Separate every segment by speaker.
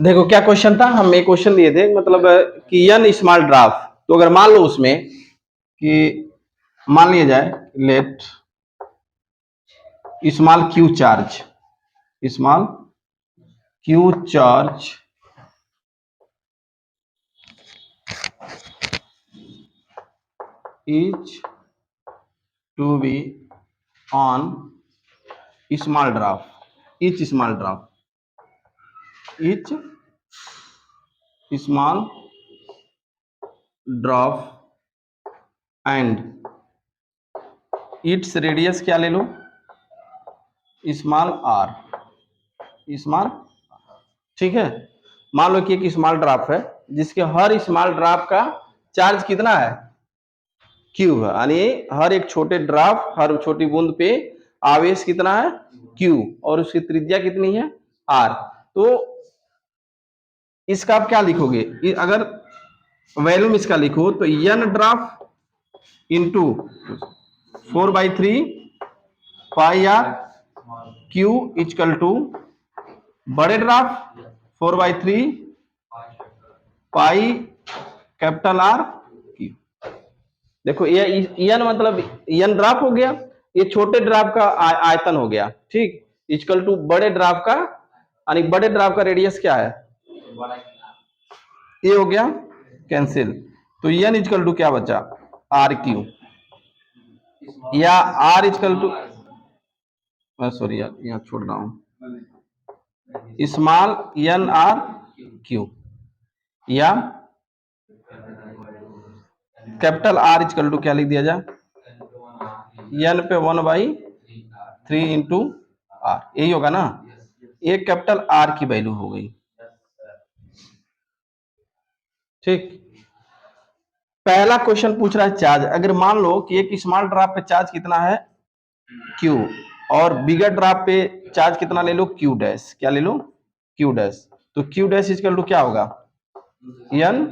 Speaker 1: देखो क्या क्वेश्चन था, हम एक क्वेश्चन दिए थे मतलब कि n स्मॉल ड्राफ्ट, तो अगर मान लो उसमें कि मान लिया जाए let small q charge, small q charge is to be on small draft, each small drop, each small drop and its radius क्या ले लो, स्मॉल आर, स्मॉल, ठीक है। मान लो कि एक स्मॉल ड्राफ्ट है जिसके हर स्मॉल ड्राफ्ट का चार्ज कितना है, क्यू है, यानी हर एक छोटे ड्राफ्ट, हर छोटी बूंद पे आवेश कितना है, क्यू, और उसकी त्रिज्या कितनी है, आर। तो इसका आप क्या लिखोगे, अगर वैल्यूम इसका लिखो तो n drop into 4/3 pi r cube equal to बड़े drop 4/3 pi capital r cube. देखो ये एन मतलब एन ड्राफ्ट हो गया, ये छोटे ड्राफ्ट का आयतन हो गया, ठीक, इजकल टू बड़े ड्राफ्ट का, यानी बड़े ड्राफ्ट का रेडियस क्या है, ये हो गया कैंसिल। तो एन इजकल टू क्या बचा, आर क्यू, या आर इजकल टू, सॉरी यार यहाँ छोड़ रहा हूं, स्मॉल एन आर क्यू, या कैपिटल आर इजकल टू क्या लिख दिया जाए, एन पे 1/3 इंटू आर, यही होगा ना, ये कैपिटल आर की वैल्यू हो गई, ठीक। पहला क्वेश्चन पूछ रहा है चार्ज, अगर मान लो कि एक स्मॉल ड्राफ्ट पे चार्ज कितना है क्यू, और बिगर ड्राफ्ट पे चार्ज कितना ले लो, क्यू डैश, क्या ले लो, क्यू डैश, तो क्यू डैश इजकल टू क्या होगा, n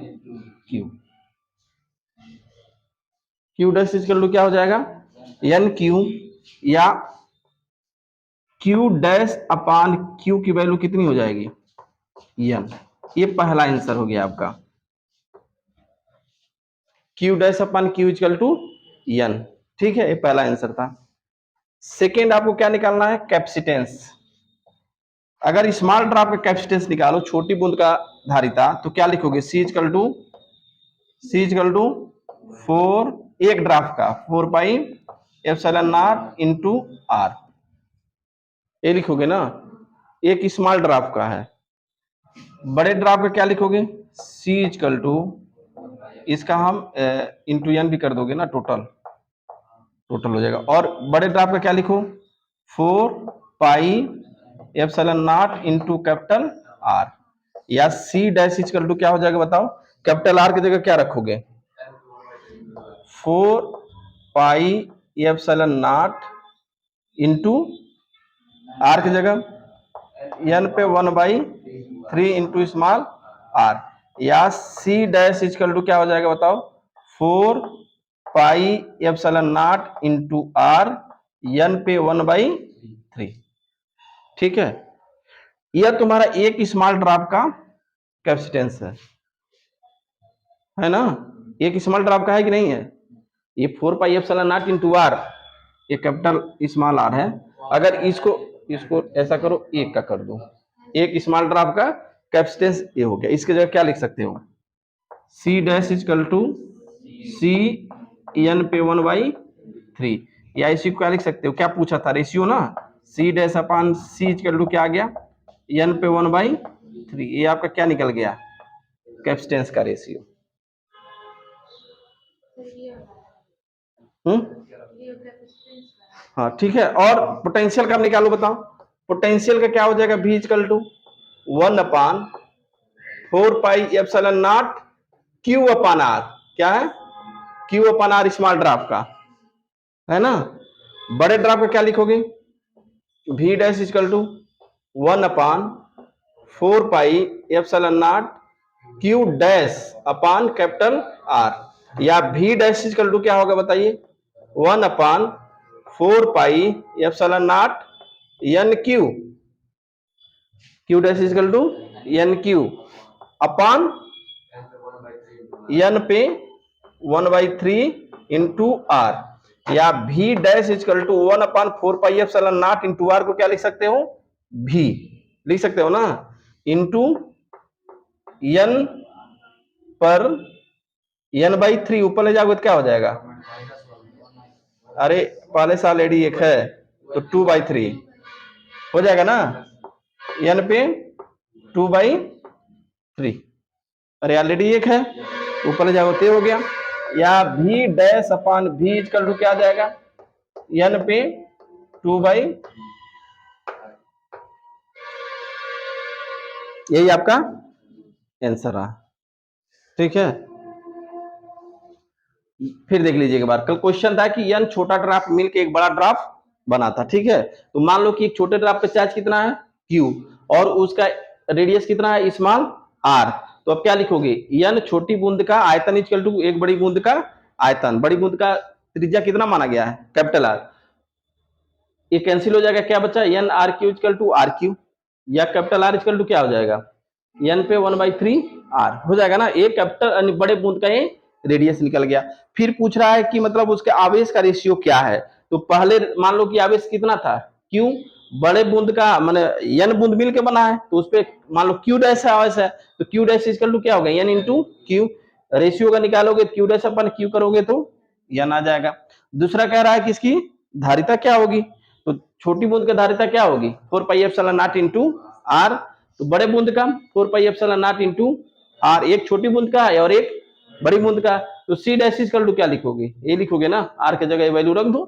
Speaker 1: Q, Q dash equal to क्या हो जाएगा, एन क्यू, या क्यू डैश अपान क्यू की वैल्यू कितनी हो जाएगी, एन। ये पहला आंसर हो गया आपका, q dash upon q equal to n, ठीक है, ये पहला आंसर था। सेकेंड आपको क्या निकालना है, कैपेसिटेंस। अगर स्मॉल ड्रॉप का कैपेसिटेंस निकालो, छोटी बूंद का धारिता, तो क्या लिखोगे, सी इजकल टू 4, एक ड्राफ्ट का 4 pi epsilon not into r, ये लिखोगे ना, एक स्मॉल ड्राफ्ट का है। बड़े ड्राफ्ट का क्या लिखोगे, सी इजकल टू, इसका हम इंटू एन भी कर दोगे ना, टोटल हो जाएगा। और बड़े ड्राफ्ट का क्या लिखो, 4 pi epsilon not into capital R, या सी डैश इजकल टू क्या हो जाएगा बताओ, कैपिटल आर की जगह क्या रखोगे, 4 pi epsilon not into r की जगह एन पे 1/3 इंटू स्मॉल आर, या सी डैश इजकल टू क्या हो जाएगा बताओ, 4 pi epsilon not into r n पे 1/3, ठीक है। यह तुम्हारा एक स्मॉल ड्रॉप का कैपेसिटेंस है ना, एक स्मॉल ड्रॉप का है कि नहीं है, ये 4 pi epsilon not into r, ये कैपिटल स्मॉल आर है। अगर इसको ऐसा करो, एक का कर दो, एक स्मॉल ड्रॉप का कैपेसिटेंस ये हो गया, इसके जगह क्या लिख सकते हो, c dash equal to c n पे 1/3, या इसी को क्या लिख सकते हो, क्या पूछा था, रेशियो ना, c dash upon c equal to क्या आ गया, एन पे 1/3, ये आपका क्या निकल गया, कैपेसिटेंस का रेशियो। हाँ ठीक है, और पोटेंशियल का निकालो, बताओ पोटेंशियल का क्या हो जाएगा, V equal to 1/4 pi epsilon naught Q upon R, क्या है, Q upon R small drop का है ना। बड़े ड्राफ्ट का क्या लिखोगे, V dash equal to 1/4 pi epsilon naught Q dash upon capital R, या V डैश इजकल टू क्या होगा बताइए, 1/4 pi epsilon naught N Q, Q dash equal to N Q upon N पे 1/3 इंटू आर, या भी dash equal to 1/4 pi epsilon not into R को क्या लिख सकते हो, भी लिख सकते हो ना, इंटू एन पर n/3 ऊपर ले जाओगे तो क्या हो जाएगा, अरे पहले से ऑलरेडी एक है तो 2/3 हो जाएगा ना, n पे 2/3, अरे ऑलरेडी एक है ऊपर ले जाओगे तो हो गया, या भी डैश अपॉन भी इजकल टू क्या आ जाएगा, n पे 2/, यही आपका आंसर रहा। ठीक है, फिर देख लीजिए एक बार, कल क्वेश्चन था कि n छोटा ड्राफ्ट मिलकर एक बड़ा ड्राफ्ट बना था। ठीक है, तो मान लो कि एक छोटे ड्राफ्ट पे चार्ज कितना है q और उसका रेडियस कितना है स्मॉल r, तो अब क्या लिखोगे, n छोटी बूंद का आयतन इक्वल टू एक बड़ी बूंद का आयतन, बड़ी बूंद का त्रिज्या कितना माना गया है कैपिटल R, ये कैंसिल हो जाएगा, क्या बचा n r Q equal to r Q, या कैपिटल R इक्वल टू क्या हो जाएगा n पे 1/3 r हो जाएगा ना, एक कैपिटल बड़े बूंद का ये रेडियस निकल गया। फिर पूछ रहा है कि मतलब उसके आवेश का रेशियो क्या है, तो पहले मान लो कि आवेश कितना था q, बड़े बूंद का माने n बूंद मिल के बना है तो उस पे मान लो q डैश आवेश है, तो q डैश इक्वल टू क्या होगा n इंटू q, रेशियो का निकालोगे q डैश अपन q करोगे तो n आ जाएगा। दूसरा कह रहा है कि इसकी धारिता क्या होगी, तो छोटी बूंद की धारिता क्या होगी 4 pi epsilon not into R, तो बड़े बूंद का 4 pi epsilon not into R, एक छोटी बूंद का है और एक बड़ी बूंद का, तो सी डैश इक्वल टू क्या लिखोगे, ये लिखोगे ना, आर के जगह वैल्यू रख दो,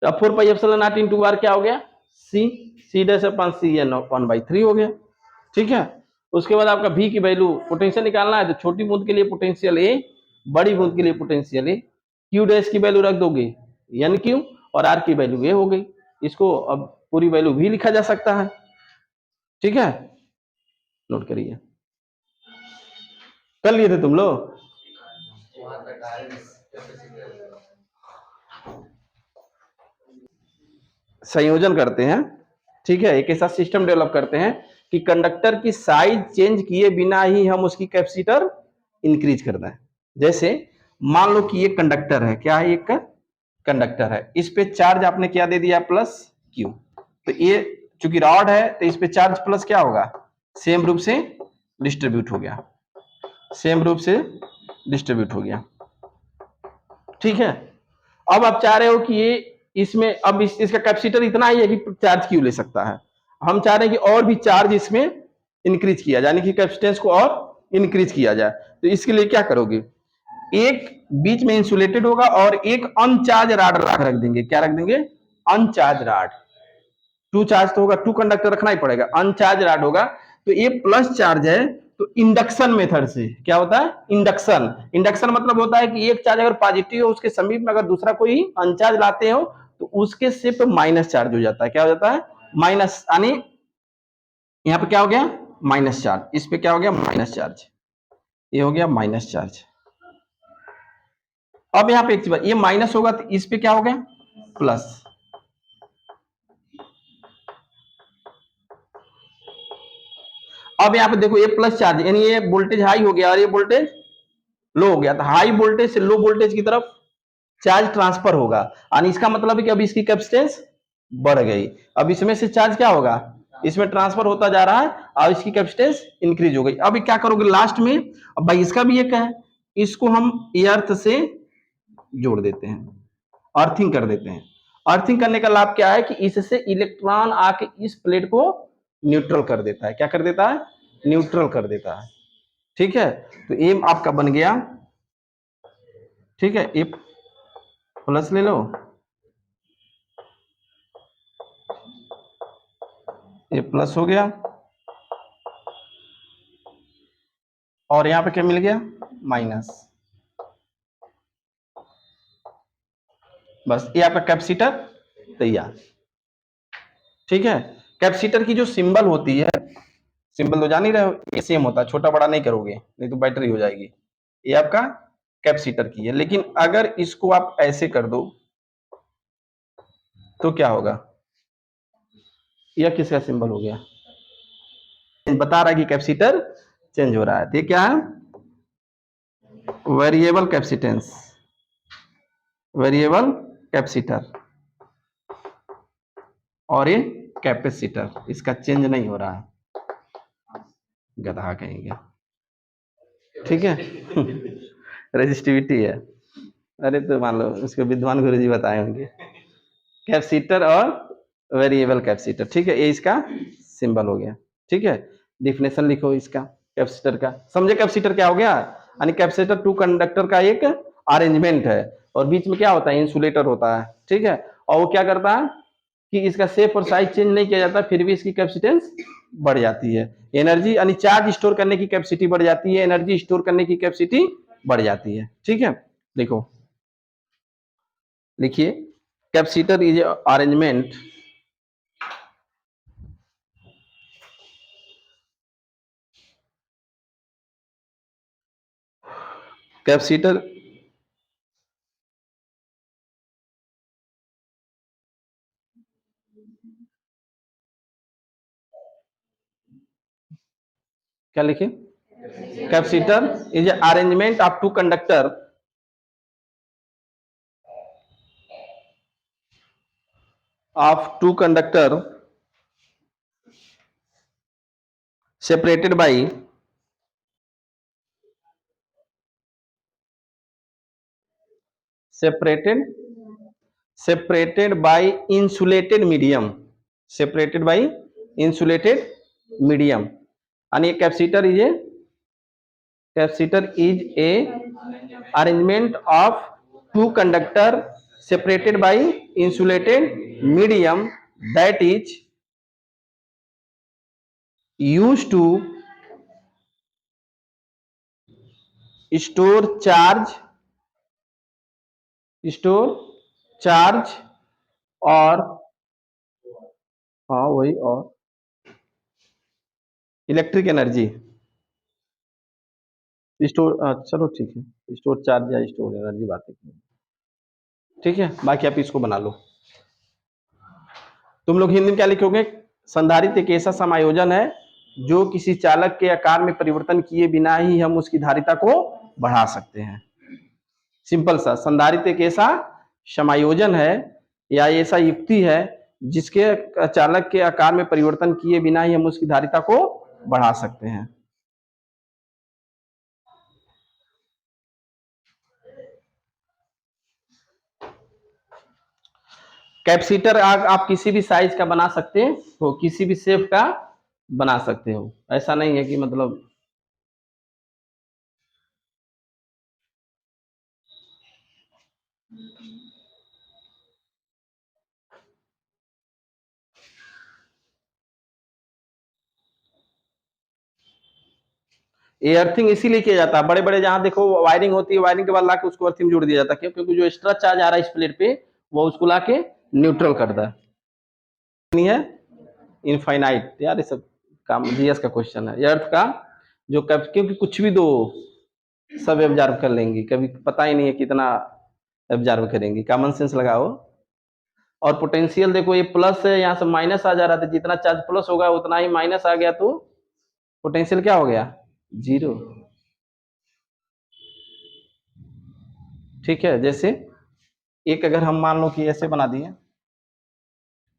Speaker 1: तो अब 4 pi epsilon not into r क्या हो गया C, C dash upon C n 1/3 हो गया। ठीक है, उसके बाद आपका भी की वैल्यू पोटेंशियल निकालना है, तो छोटी बूंद के लिए पोटेंशियल ए, बड़ी बूंद के लिए पोटेंशियल ए, क्यू डैश की वैल्यू रख दोगे एन क्यू और आर की वैल्यू ए हो गई, इसको अब पूरी वैल्यू भी लिखा जा सकता है। ठीक है, नोट करिए, कर लिए थे तुम लोग, संयोजन करते हैं। ठीक है, एक ऐसा सिस्टम डेवलप करते हैं कि कंडक्टर की साइज चेंज किए बिना ही हम उसकी कैपेसिटर इंक्रीज करते हैं। जैसे मान लो कि ये कंडक्टर है, क्या है, एक कंडक्टर है, इस पे चार्ज आपने क्या दे दिया प्लस क्यू, तो ये चूंकि रॉड है तो इस पे चार्ज प्लस क्या होगा, सेम रूप से डिस्ट्रीब्यूट हो गया, सेम रूप से डिस्ट्रीब्यूट हो गया। ठीक है, अब आप चाह रहे हो कि ये इसमें अब इसका कैपेसिटर इतना ही है कि चार्ज क्यों ले सकता है, हम चाह रहे हैं कि और भी चार्ज इसमें इंक्रीज किया जाए, यानी कि कैपेसिटेंस को और इंक्रीज किया जाए, तो इसके लिए क्या करोगे, एक बीच में इंसुलेटेड होगा और एक अनचार्ज राड रख देंगे, क्या रख देंगे, अनचार्ज राड, टू चार्ज तो होगा, टू कंडक्टर रखना ही पड़ेगा, अनचार्ज राड होगा, तो ये प्लस चार्ज है, तो इंडक्शन मेथड से क्या होता है, इंडक्शन, इंडक्शन मतलब होता है कि एक चार्ज अगर पॉजिटिव हो उसके समीप में अगर दूसरा कोई अनचार्ज लाते हो तो उसके सिर्फ माइनस चार्ज हो जाता है, क्या हो जाता है माइनस, यानी यहाँ पे क्या हो गया माइनस चार्ज, इस पे क्या हो गया माइनस चार्ज, ये हो गया माइनस चार्ज। अब यहाँ पे एक चीज, ये माइनस होगा तो इस पे क्या हो गया प्लस, अब यहाँ पे देखो ये प्लस चार्ज, यानी ये वोल्टेज हाई हो गया और ये वोल्टेज लो हो गया, तो हाई वोल्टेज से लो वोल्टेज की तरफ चार्ज ट्रांसफर होगा, और इसका मतलब है कि अब इसकी कैपेसिटेंस बढ़ गई, अब इसमें से चार्ज क्या होगा, इसमें ट्रांसफर होता जा रहा है और इसकी कैपेसिटेंस इंक्रीज हो गई। अब क्या करोगे लास्ट में, अब भाई इसका भी एक है, इसको हम अर्थ से जोड़ देते हैं, अर्थिंग कर देते हैं। अर्थिंग करने का लाभ क्या है कि इससे इलेक्ट्रॉन आके इस प्लेट को न्यूट्रल कर देता है, क्या कर देता है, न्यूट्रल कर देता है। ठीक है, तो एम आपका बन गया, ठीक है, ए प्लस ले लो, ये प्लस हो गया और यहां पे क्या मिल गया माइनस, बस ये आपका कैपेसिटर तैयार। ठीक है, कैपेसिटर की जो सिंबल होती है, सिंबल तो जान ही रहे हो, ये सेम होता है, छोटा बड़ा नहीं करोगे नहीं तो बैटरी हो जाएगी, ये आपका कैपेसिटर की है। लेकिन अगर इसको आप ऐसे कर दो तो क्या होगा, यह किसका सिंबल हो गया, बता रहा है कि कैपेसिटर चेंज हो रहा है। तो ये क्या है, वेरिएबल कैपेसिटेंस, वेरिएबल कैपेसिटर, और ये कैपेसिटर, इसका चेंज नहीं हो रहा है, गधा कहेंगे, ठीक है। रेजिस्टिविटी है, अरे तो मान लो उसको विद्वान गुरु जी बताए होंगे, कैपेसिटर और वेरिएबल कैपेसिटर, ठीक है। ये इसका सिंबल हो गया, ठीक है। डिफिनेशन लिखो इसका कैपेसिटर का, समझे कैपेसिटर क्या हो गया, यानी कैपेसिटर टू कंडक्टर का एक अरेंजमेंट है, और बीच में क्या होता है, इंसुलेटर होता है, ठीक है। और वो क्या करता है कि इसका शेप और साइज चेंज नहीं किया जाता, फिर भी इसकी कैपेसिटेंस बढ़ जाती है। एनर्जी यानी चार्ज स्टोर करने की कैपेसिटी बढ़ जाती है, एनर्जी स्टोर करने की कैपेसिटी बढ़ जाती है, ठीक है। देखो लिखिए, कैपेसिटर इज अरेंजमेंट कैपेसिटर क्या लिखे, capacitor is arrangement of two conductor of two conductor separated by separated separated by insulated medium, separated by insulated medium, and a capacitor is a arrangement of two conductor separated by insulated medium that is used to store charge और, हाँ वही, और electric energy store, चलो ठीक है, store charge या store energy बात है, ठीक है। बाकी आप इसको बना लो। तुम लोग हिंदी में क्या लिखोगे, संधारित्र एक ऐसा समायोजन है जो किसी चालक के आकार में परिवर्तन किए बिना ही हम उसकी धारिता को बढ़ा सकते हैं। सिंपल सा, संधारित्र एक ऐसा समायोजन है या ऐसा युक्ति है जिसके चालक के आकार में परिवर्तन किए बिना ही हम उसकी धारिता को बढ़ा सकते हैं। कैपेसिटर आप किसी भी साइज का बना सकते हो, किसी भी शेप का बना सकते हो, ऐसा नहीं है कि मतलब ये अर्थिंग इसीलिए किया जाता है, बड़े बड़े जहां देखो वायरिंग होती है, वायरिंग के बाद लाके उसको अर्थिंग जोड़ दिया जाता है, क्यों, क्योंकि जो एक्स्ट्रा चार्ज आ रहा है इस प्लेट पे वो उसको लाके न्यूट्रल करता है। नहीं है इनफाइनाइट, यार ये सब काम जीएस का क्वेश्चन है, ये अर्थ का जो क्योंकि कुछ भी दो सब एब्जॉर्ब कर लेंगी, कभी पता ही नहीं है कितना एब्जॉर्ब करेंगी, कॉमन सेंस लगाओ। और पोटेंशियल देखो, ये प्लस है, यहाँ से माइनस आ जा रहा था, जितना चार्ज प्लस होगा उतना ही माइनस आ गया, तो पोटेंशियल क्या हो गया, जीरो, ठीक है। जैसे एक अगर हम मान लो कि ऐसे बना दिए,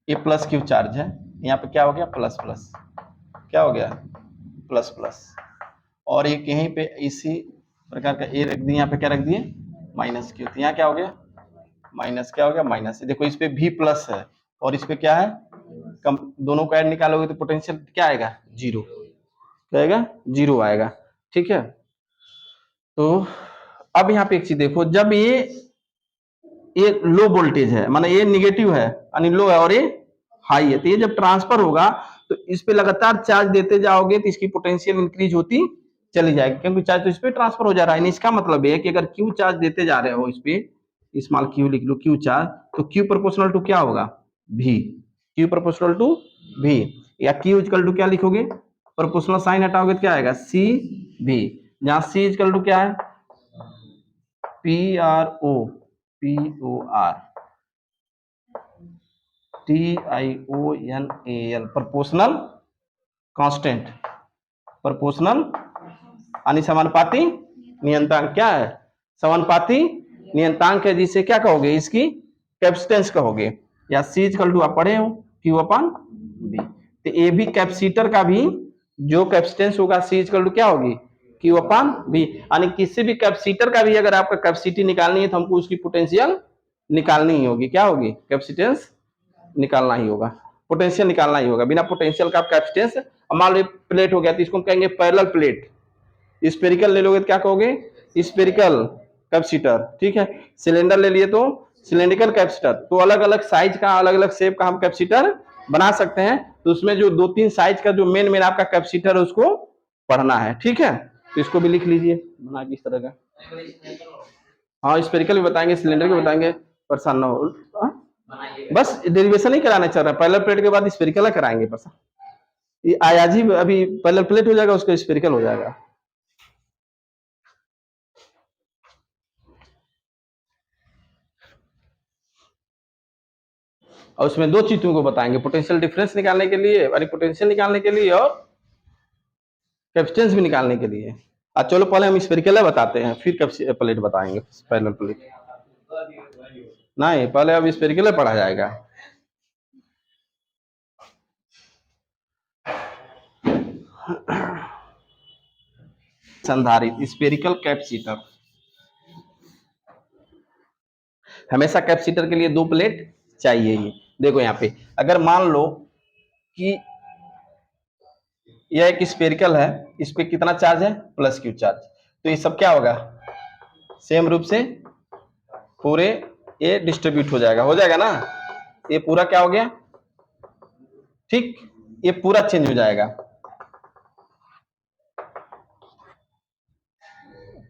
Speaker 1: ये प्लस क्यू चार्ज है, यहाँ पे क्या हो गया, प्लस प्लस, क्या हो गया, प्लस प्लस, और एक यहीं पे इसी प्रकार का ए रख दिए, यहाँ पे क्या रख दिए, माइनस क्यू, तो यहाँ क्या हो गया, माइनस, क्या हो गया, माइनस। देखो इस पे भी प्लस है और इस पे क्या है, कम, दोनों को ऐड निकालोगे तो पोटेंशियल क्या आएगा, जीरो, क्या आएगा, जीरो आएगा, ठीक है। तो अब यहाँ पे एक चीज देखो, जब ये लो वोल्टेज है, माने ये निगेटिव है यानी लो है, और ये हाई है, तो ये जब ट्रांसफर होगा तो इस पे लगातार चार्ज देते जाओगे तो इसकी पोटेंशियल इंक्रीज होती चली जाएगी, क्योंकि चार्ज तो इस पे ट्रांसफर हो जा रहा है। इसका मतलब है कि अगर क्यू चार्ज देते जा रहे हो इस पे, स्मॉल क्यू लिख लो, क्यू चार्ज, तो क्यू प्रोपोर्शनल टू क्या होगा, भी, क्यू प्रोपोर्शनल टू भी, या क्यू इक्वल टू क्या लिखोगे, प्रोपोर्शनल साइन हटाओगे तो क्या आएगा, सी भी, जहां सी इक्वल टू क्या है, P R O, P O R T I O N A L, proportional constant, proportional यानी समानुपाती नियतांक क्या है, समानुपाती नियतांक है, जिसे क्या कहोगे, इसकी कैपेसिटेंस कहोगे, या सी इक्वल टू आप पढ़े हो क्यू अपॉन बी। तो ये भी कैपेसिटर का भी जो कैपेसिटेंस होगा सी इक्वल टू क्या होगी, क्यू अपॉन बी। यानी किसी भी कैपेसिटर का भी अगर आपका कैपेसिटी निकालनी है तो हमको उसकी पोटेंशियल निकालनी ही होगी, क्या होगी, कैपेसिटेंस निकालना ही होगा, पोटेंशियल निकालना ही होगा। बिना पोटेंशियल का आप कैपेसिटेंस, मान लो प्लेट हो गया तो इसको हम कहेंगे पैरेलल प्लेट, स्फेरिकल ले लोगे तो क्या कहोगे, स्फेरिकल कैपेसिटर, ठीक है। सिलेंडर ले लिए तो सिलेंड्रिकल कैपेसिटर। तो अलग अलग साइज का, अलग अलग शेप का हम कैपेसिटर बना सकते हैं। तो उसमें जो 2-3 साइज का जो मेन आपका कैपेसिटर है उसको पढ़ना है, ठीक है। तो इसको भी लिख लीजिए बना के इस तरह का। हाँ स्फेरिकल भी बताएंगे, सिलेंडर भी बताएंगे, परेशान ना हो। बस डेरिवेशन ही कराने चल रहा है, पैरेलल प्लेट के बाद स्फेरिकल कराएंगे। बस ये आज ही अभी पैरेलल प्लेट हो जाएगा, उसका स्फेरिकल हो जाएगा। और उसमें 2 चीज तुमको बताएंगे, पोटेंशियल डिफरेंस निकालने के लिए, यानी पोटेंशियल निकालने के लिए, और कैपेसिटेंस भी निकालने के लिए। आज चलो पहले हम स्फेरिकल बताते हैं, फिर प्लेट बताएंगे, पैरेलल प्लेट नहीं, पहले अब स्फेरिकल पढ़ा जाएगा। संधारित्र स्फेरिकल कैपेसिटर, हमेशा कैपेसिटर के लिए 2 प्लेट चाहिए ही। देखो यहाँ पे अगर मान लो कि यह एक स्फेरिकल है, इस पे कितना चार्ज है, प्लस क्यू चार्ज, तो ये सब क्या होगा, सेम रूप से पूरे ये डिस्ट्रीब्यूट हो जाएगा ना, ये पूरा क्या हो गया, ठीक, ये पूरा चेंज हो जाएगा।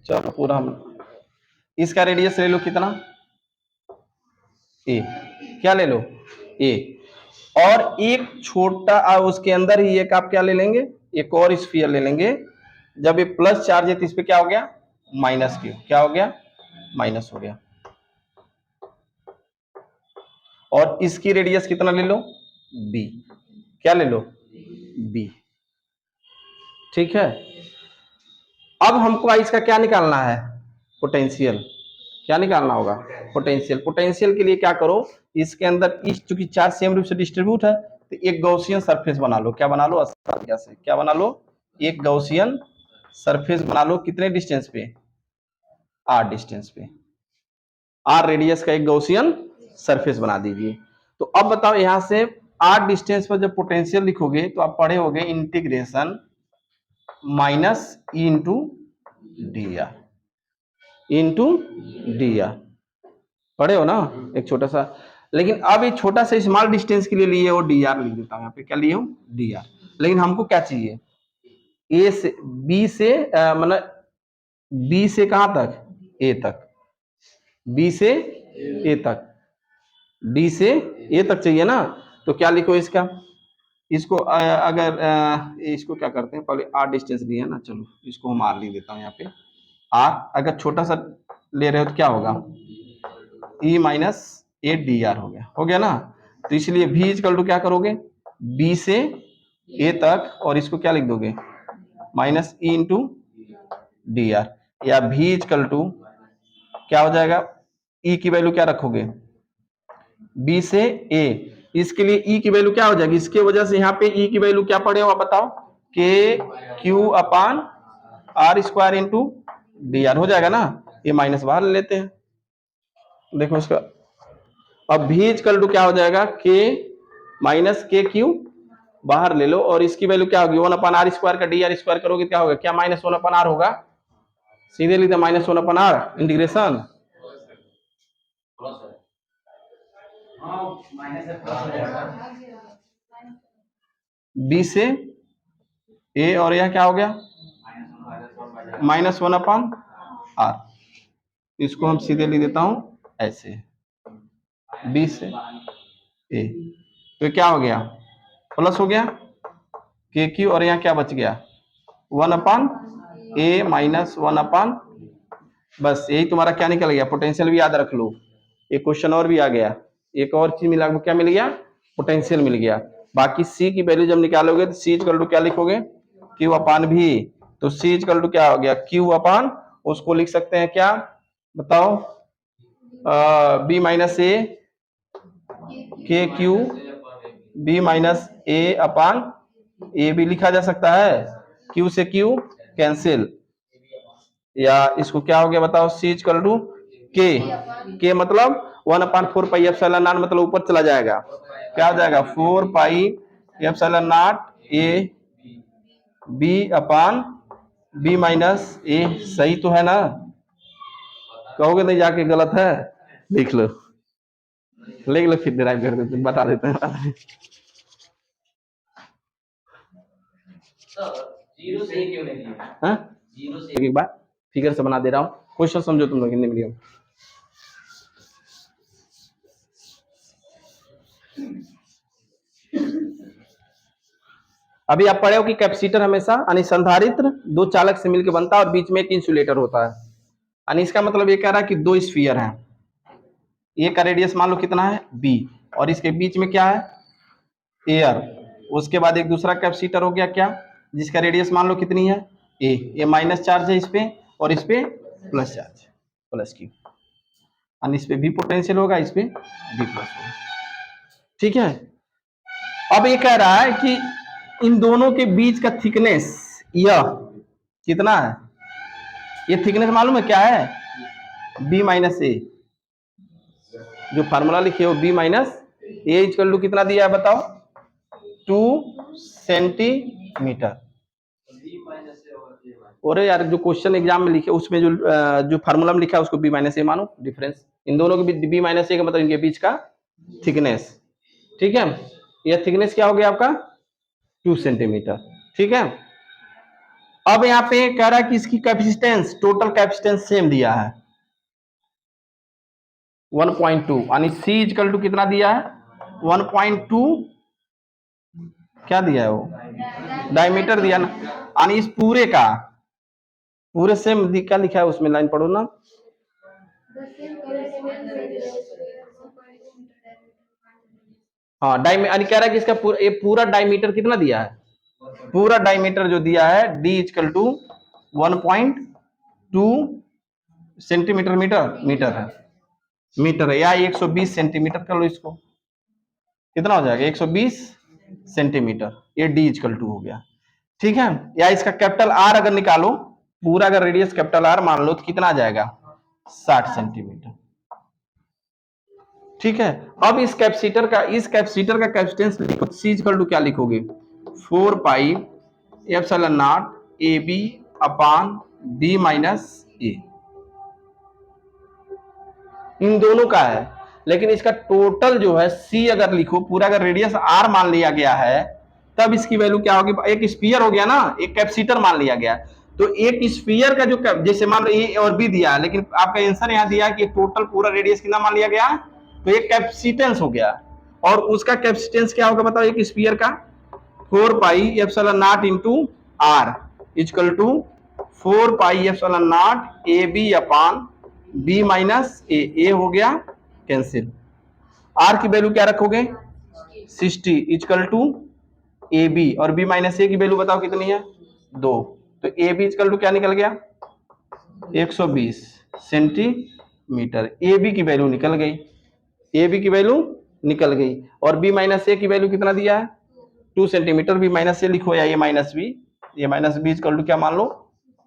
Speaker 1: चलो पूरा हम इसका रेडियस ले लो कितना, ए, क्या ले लो, ए, और एक छोटा उसके अंदर ही एक आप क्या ले लेंगे, एक और स्फीयर ले लेंगे। जब ये प्लस चार्ज है तो इस पे क्या हो गया, माइनस क्यू, क्या हो गया, माइनस हो गया। और इसकी रेडियस कितना ले लो, बी, क्या ले लो, बी, ठीक है। अब हमको इसका क्या निकालना है, पोटेंशियल, क्या निकालना होगा, पोटेंशियल। पोटेंशियल के लिए क्या करो, इसके अंदर इस चूंकि चार्ज सेम रूप से डिस्ट्रीब्यूट है तो एक गॉसियन सरफेस बना लो, क्या बना लो, आसानी से क्या बना लो, एक गॉसियन सरफेस बना लो। कितने डिस्टेंस पे, आर डिस्टेंस पे, आर रेडियस का एक गॉसियन सरफेस बना दीजिए। तो अब बताओ यहां से आर डिस्टेंस पर जब पोटेंशियल लिखोगे तो आप पढ़े होगे integration minus E into D are, into D are, पढ़े हो ना, एक छोटा सा। लेकिन अब एक छोटा सा स्मॉल डिस्टेंस के लिए लिए हो डी आर लिख देता हूं, यहाँ पे क्या लिए हो, डी आर। लेकिन हमको क्या चाहिए, ए से बी से, मतलब बी से कहां तक, ए तक, बी से ए तक, डी से ए तक चाहिए ना। तो क्या लिखो इसका, इसको अगर इसको क्या करते हैं, पहले आर डिस्टेंस लिया ना, चलो इसको हम आर लिख देता हूँ यहाँ पे। आर अगर छोटा सा ले रहे हो तो क्या होगा, E minus A D R हो गया ना। तो इसलिए भी इक्वल टू क्या करोगे, बी से ए तक, और इसको क्या लिख दोगे, minus E into D are, या भी इक्वल टू क्या हो जाएगा, ई की वैल्यू क्या रखोगे, बी से ए। इसके लिए ई की वैल्यू क्या हो जाएगी, इसके वजह से यहाँ पे ई की वैल्यू क्या पड़े हो आप बताओ, K Q upon R square into D R हो जाएगा ना। ये माइनस बाहर ले लेते हैं, देखो इसका। अब भी इक्वल टू क्या हो जाएगा, के माइनस के क्यू बाहर ले लो, और इसकी वैल्यू क्या होगी, 1 आर स्क्वायर का डी आर स्क्वायर करोगे क्या होगा, क्या माइनस 1 आर होगा, सीधे लिखते माइनस 1 आर इंटीग्रेशन बी से ए, और यह क्या हो गया, माइनस 1 आर। इसको हम सीधे लिख देता हूं ऐसे, बी से ए, तो क्या हो गया, प्लस हो गया के क्यू, और यहाँ क्या बच गया, 1 माइनस 1, बस यही तुम्हारा क्या निकल गया, पोटेंशियल भी याद रख लो। एक क्वेश्चन और भी आ गया, एक और चीज मिला, क्या मिल गया, पोटेंशियल मिल गया। बाकी सी की वैल्यू जब निकालोगे तो सी इक्वल टू क्या लिखोगे, क्यू अपान भी, तो सी इक्वल टू क्या हो गया, क्यू अपान, उसको लिख सकते हैं क्या बताओ, बी माइनस ए के क्यू बी माइनस ए अपान ए भी लिखा जा सकता है, क्यू से क्यू कैंसिल, या इसको क्या हो गया बताओ, सी इक्वल टू के मतलब 1/4 पाई एप्सिलॉन नॉट, मतलब ऊपर चला जाएगा, क्या हो जाएगा 4 pi epsilon not a b upon b minus a. सही तो है ना, कहोगे नहीं जाके गलत है, लिख लो, लिख लो, फिर डिराइव कर देते हैं, बता देते हैं। जीरो से क्यों नहीं दिया, जीरो से एक बार फिगर से बना दे रहा हूँ, क्वेश्चन समझो तुम लोग हिंदी मीडियम। अभी आप पढ़े हो कि कैपेसिटर हमेशा अनुसंधारित्र दो चालक से मिलकर बनता है और बीच में एक इंसुलेटर होता है, यानी इसका मतलब ये कह रहा है कि दो स्फीयर हैं, ए का रेडियस मान लो कितना है बी, और इसके बीच में क्या है एयर, उसके बाद एक दूसरा कैपेसिटर हो गया क्या, जिसका रेडियस मान लो कितनी है ए माइनस चार्ज है इस पे और इस पे प्लस चार्ज, प्लस क्यू, और इस पे भी पोटेंशियल होगा, इस पे भी प्लस होगा, ठीक है। अब ये कह रहा है कि इन दोनों के बीच का थिकनेस यह कितना है, ये थिकनेस मालूम है क्या है, बी माइनस ए, जो फार्मूला लिखे हो B minus A equal to कितना दिया है बताओ, 2 सेंटीमीटर। और यार जो क्वेश्चन एग्जाम में लिखे उसमें जो फार्मूला में लिखा है उसको बी माइनस ए मानो, डिफरेंस इन दोनों के बीच बी माइनस ए का मतलब इनके बीच का थिकनेस, ठीक है। यह थिकनेस क्या हो गया आपका 2 सेंटीमीटर, ठीक है। अब यहाँ पे कह रहा है कि इसकी कैपेसिटेंस, टोटल कैपेसिटेंस सेम दिया है 1.2, यानी सी इक्वल टू कितना दिया है 1.2, क्या दिया है वो डायमीटर दिया ना, यानी इस पूरे का पूरे सेम क्या लिखा है उसमें, लाइन पढ़ो ना, हाँ यानी कह रहा है कि इसका पूरा डायमीटर कितना दिया है, पूरा डायमीटर जो दिया है D equal to 1.2 centimetre, metre है या 120 सेंटीमीटर कर लो, इसको कितना हो जाएगा 120 सेंटीमीटर, ये डी इक्वल टू हो गया, ठीक है। या इसका कैपिटल आर अगर निकालो, पूरा अगर रेडियस कैपिटल आर मान लो तो कितना आ जाएगा 60 सेंटीमीटर, ठीक है। अब इस कैपेसिटर का कैपेसिटेंस लिखो, सी इक्वल टू क्या लिखोगे 4 pi epsilon not a b upon b minus a, इन दोनों का है, लेकिन इसका टोटल जो है सी अगर लिखो, पूरा अगर रेडियस आर मान लिया गया है, तब इसकी वैल्यू क्या होगी, एक स्फीयर हो गया ना, एक कैपेसिटर मान लिया गया, तो एक स्फीयर का जो जैसे मान लो ए और बी दिया, लेकिन आपका आंसर यहाँ दिया कि टोटल पूरा रेडियस कितना मान लिया गया, तो एक कैपेसिटेंस हो गया, और उसका कैपेसिटेंस क्या होगा बताओ, एक स्फीयर का 4 pi epsilon not into r equal to 4 pi epsilon not a b upon b minus a हो गया कैंसिल, आर की वैल्यू क्या रखोगे 60 इक्वल टू ए बी, और बी माइनस ए की वैल्यू बताओ कितनी है 2, तो ए बी इक्वल टू क्या निकल गया 120 सेंटीमीटर, ए बी की वैल्यू निकल गई, ए बी की वैल्यू निकल गई, और बी माइनस ए की वैल्यू कितना दिया है 2 सेंटीमीटर, बी माइनस ए लिखो या ए माइनस बी इक्वल टू क्या मान लो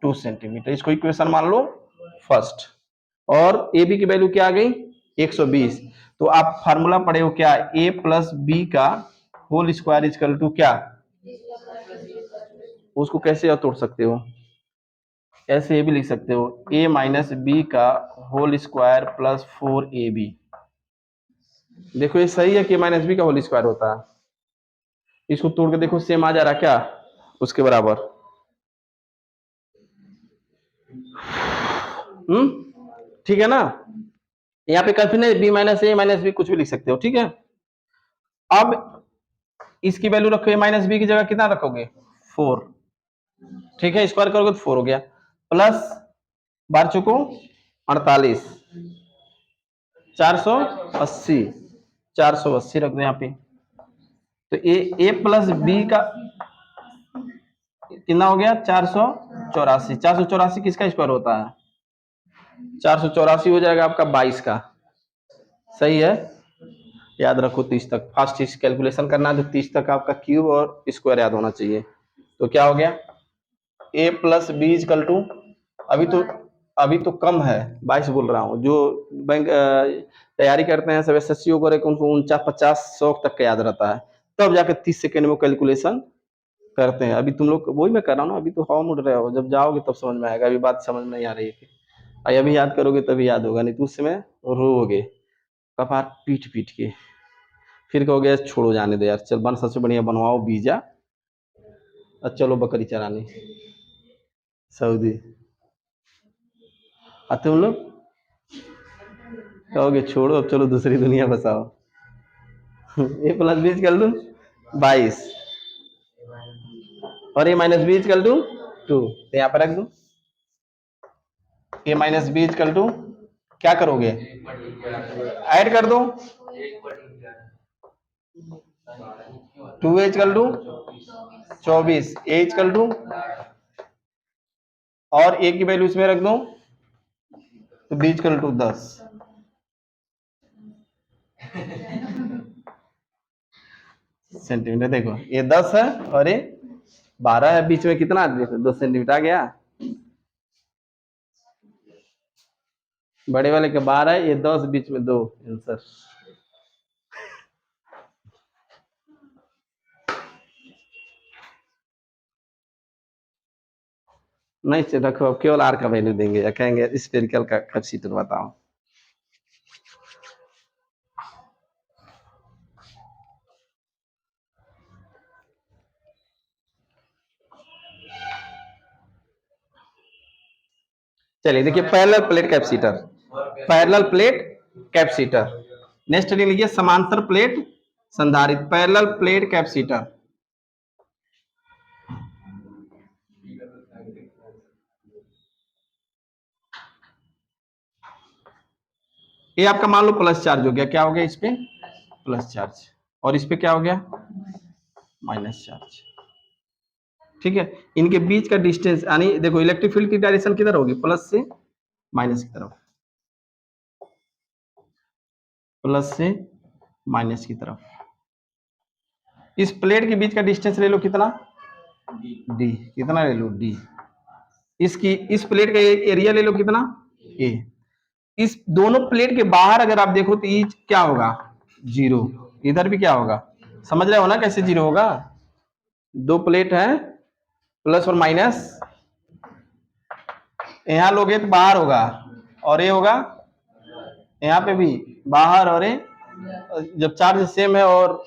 Speaker 1: 2 सेंटीमीटर, इसको इक्वेशन मान लो फर्स्ट, और ए बी की वैल्यू क्या आ गई 120, तो आप फार्मूला पढ़े हो क्या, ए प्लस बी का होल स्क्वायर इक्वल टू क्या, उसको कैसे तोड़ सकते हो, ऐसे भी लिख सकते हो ए माइनस बी का होल स्क्वायर प्लस 4ab, देखो ये सही है कि माइनस बी का होल स्क्वायर होता है, इसको तोड़ के देखो सेम आ जा रहा क्या उसके बराबर, ठीक है ना, यहाँ पे कंफ्यूजन बी माइनस ए माइनस बी कुछ भी लिख सकते हो, ठीक है। अब इसकी वैल्यू रखो, ए माइनस बी की जगह कितना रखोगे 4, ठीक है, स्क्वायर करोगे तो 4 हो गया, प्लस 12 चुको 48 480 480 रख दो यहाँ पे, तो ए प्लस बी का कितना हो गया 484। 484 किसका स्क्वायर होता है? 484 हो जाएगा आपका 22 का। सही है, याद रखो 30 तक फास्ट इस कैलकुलेशन करना है तो 30 तक आपका क्यूब और स्क्वायर याद होना चाहिए। तो क्या हो गया a plus B equal to, अभी तो कम है 22 बोल रहा हूँ। जो बैंक तैयारी करते हैं सब एसएससी वगैरह उनको 49 50 100 तक का याद रहता है, तब जाकर 30 सेकेंड में कैलकुलेशन करते हैं। अभी तुम लोग वही मैं कर रहा हूँ ना, अभी तो हवा मुड़ रहे हो, जब जाओगे तब समझ में आएगा, अभी बात समझ में नहीं आ रही है। अभी याद करोगे तभी याद होगा, नहीं तो उस समय रोओगे कपार पीट पीट के, फिर कहोगे छोड़ो जाने दो यार, चल बन सबसे बढ़िया बनवाओ वीजा और चलो बकरी चराने सऊदी। और तुम लोग कहोगे छोड़ो अब चलो दूसरी दुनिया बसाओ। ए प्लस बी कर लू 22 और ए माइनस बी कर लू 2, तो यहाँ पर रख दू ए माइनस बी कर टू, क्या करोगे ऐड कर दो 2 एच कर टू 24 एच कर टू और ए की वैल्यू इसमें रख दो तो बीच कर टू 10। सेंटीमीटर देखो ये 10 है और ये 12 है, बीच में कितना 2 सेंटीमीटर आ गया। बड़े वाले के 12 है, ये 10, बीच में 2 आंसर। नहीं रखो, अब केवल आर का वैल्यू देंगे या कहेंगे स्फेरिकल का कैपेसिटर बताओ। चलिए देखिए parallel plate capacitor, parallel plate capacitor. Next heading लिखिए समांतर प्लेट संधारित्र, पैरेलल प्लेट कैपेसिटर। ये आपका मान लो प्लस चार्ज हो गया, क्या हो गया इस पे प्लस चार्ज, और इस पे क्या हो गया माइनस चार्ज। ठीक है, इनके बीच का डिस्टेंस यानी देखो इलेक्ट्रिक फील्ड की डायरेक्शन किधर होगी प्लस से माइनस की तरफ, प्लस से माइनस की तरफ। इस प्लेट के बीच का डिस्टेंस ले लो कितना डी, कितना ले लो डी। इसकी इस प्लेट का एरिया ले लो कितना ए। इस दोनों प्लेट के बाहर अगर आप देखो तो ईच क्या होगा 0, इधर भी क्या होगा, समझ रहे हो ना कैसे 0 होगा। दो प्लेट है प्लस और माइनस, यहाँ लोगे तो बाहर होगा और ये होगा यहाँ पे भी बाहर, और ये जब चार्ज सेम है और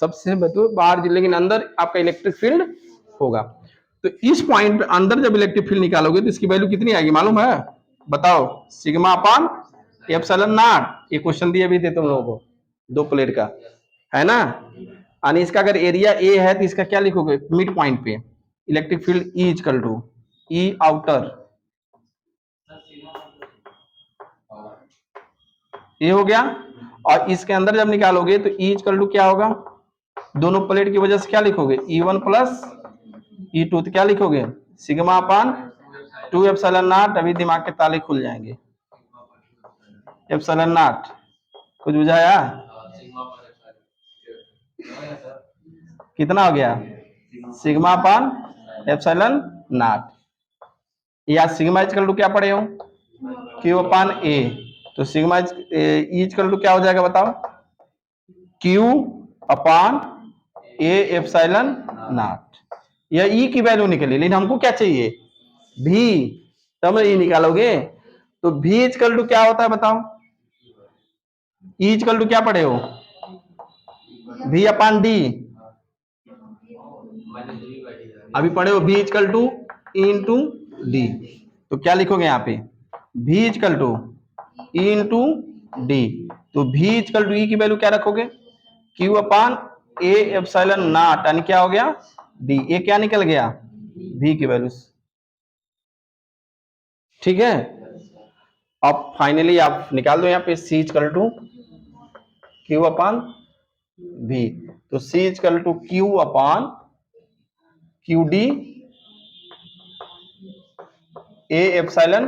Speaker 1: सबसे बतो बाहर, लेकिन अंदर आपका इलेक्ट्रिक फील्ड होगा। तो इस पॉइंट पे अंदर जब इलेक्ट्रिक फील्ड निकालोगे तो इसकी वैल्यू कितनी आएगी मालूम है, बताओ सिग्मा अपान एप्सिलॉन नॉट। ये क्वेश्चन दिए भी थे तुम लोगों को दो प्लेट का, है ना। यानी इसका अगर एरिया ए है तो इसका क्या लिखोगे मिड पॉइंट पे electric field E equal to E outer, ये हो गया। और इसके अंदर जब निकालोगे तो ई इक्वल टू क्या होगा, दोनों प्लेट की वजह से क्या लिखोगे E1 प्लस E2, तो क्या लिखोगे सिग्मा अपान 2 एप्सिलॉन नॉट। अभी दिमाग के ताले खुल जाएंगे, एप्सिलॉन नॉट कुछ बुझाया, कितना हो गया सिग्मा अपान एप्सिलॉन नॉट, या सिग्मा इक्वल टू क्या पढ़े हो Q अपान A, तो सिग्मा इक्वल टू क्या हो जाएगा बताओ Q upon A epsilon not. या E की वैल्यू निकली, लेकिन हमको क्या चाहिए V, तब E निकालोगे। तो V इक्वल टू क्या होता है बताओ, E इक्वल टू क्या पढ़े हो V अपान D, अभी पढ़े हो V equal to E into D, तो क्या लिखोगे यहाँ पे V equal to E into D, तो V इक्वल टू E की वैल्यू क्या रखोगे Q upon A epsilon naught, यानी क्या हो गया D, ए क्या निकल गया V की वैल्यू। ठीक है, अब फाइनली आप निकाल दो यहाँ पे C equal to Q upon V, तो C equal to Q upon Q d a epsilon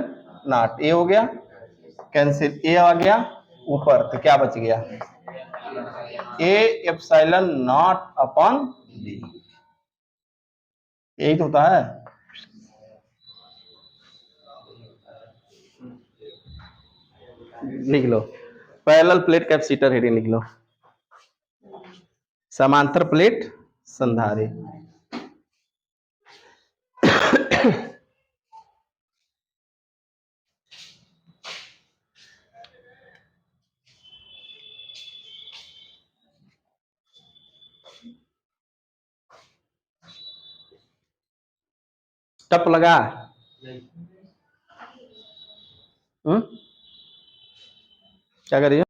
Speaker 1: not, a हो गया कैंसिल, ए आ गया ऊपर, तो क्या बच गया A epsilon naught upon B, यही तो होता है। लिख लो पैरेलल प्लेट कैपेसिटर हेडिंग लिख लो, समांतर प्लेट संधारित्र। टप लगा? क्या करिए?